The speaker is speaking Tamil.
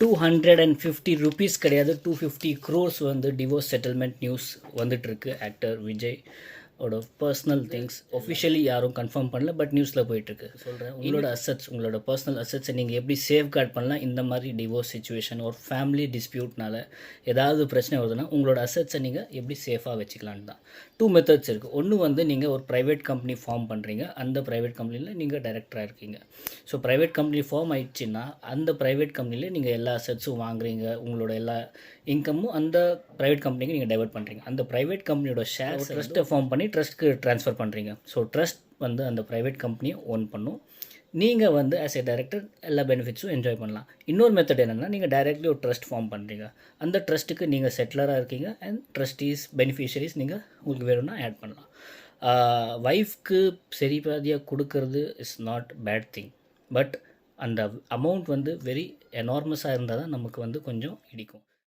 250 rupees கிடையாது, 250 crores வந்து டிவோர்ஸ் செட்டில்மெண்ட் நியூஸ் வந்துட்டுருக்கு. ஆக்டர் விஜய் ஓட பர்சனல் திங்ஸ் ஒஃபிஷியலி யாரும் கன்ஃபார்ம் பண்ணல, பட் நியூஸில் போயிட்டுருக்கு. சொல்கிறேன், உங்களோட அசட்ஸ், உங்களோட பர்சனல் அசட்ஸை நீங்கள் எப்படி சேஃப்கார்ட் பண்ணலாம் இந்த மாதிரி டிவோர்ஸ் சுச்சுவேஷன் ஒரு ஃபேமிலி டிஸ்பியூட்னால ஏதாவது பிரச்சனை வருதுன்னா உங்களோட அசட்ஸை நீங்கள் எப்படி சேஃபாக வச்சுக்கலான்னு தான் 2 மெத்தட்ஸ் இருக்குது. ஒன்று வந்து நீங்கள் ஒரு ப்ரைவேட் கம்பெனி ஃபார்ம் பண்ணுறீங்க, அந்த ப்ரைவேட் கம்பெனியில் நீங்கள் டைரக்டராக இருக்கீங்க. ஸோ ப்ரைவேட் கம்பெனி ஃபார்ம் ஆயிடுச்சுன்னா அந்த ப்ரைவேட் கம்பெனியில் நீங்கள் எல்லா அசட்ஸும் வாங்குறீங்க, உங்களோட எல்லா இன்கமும் அந்த ப்ரைவேட் கம்பெனிக்கு நீங்கள் டைவர்ட் பண்ணுறீங்க. அந்த ப்ரைவேட் கம்பெனியோட ஷேர் ட்ரஸ்ட்டை ஃபார்ம் பண்ணி ட்ரஸ்ட்க்கு ட்ரான்ஸ்ஃபர் பண்ணுறீங்க. ஸோ ட்ரஸ்ட் வந்து அந்த ப்ரைவேட் கம்பெனியை ஓன் பண்ணும். நீங்கள் வந்து ஆஸ் ஏ டைரக்டர் எல்லா பெனிஃபிட்ஸும் என்ஜாய் பண்ணலாம். இன்னொரு மெத்தட் என்னென்னா, நீங்கள் டைரெக்ட்லி ஒரு ட்ரஸ்ட் ஃபார்ம் பண்ணுறீங்க, அந்த ட்ரஸ்ட்டுக்கு நீங்கள் செட்டிலராக இருக்கீங்க அண்ட் ட்ரஸ்டீஸ் பெனிஃபிஷரிஸ் நீங்கள் உங்களுக்கு வேணும்னா ஆட் பண்ணலாம். ஒய்ஃப்க்கு சரி பாதியாக கொடுக்கறது is not bad thing, but அந்த அமௌண்ட் வந்து வெரி எனார்மஸாக இருந்தால் தான் நமக்கு வந்து கொஞ்சம் இடிக்கும்.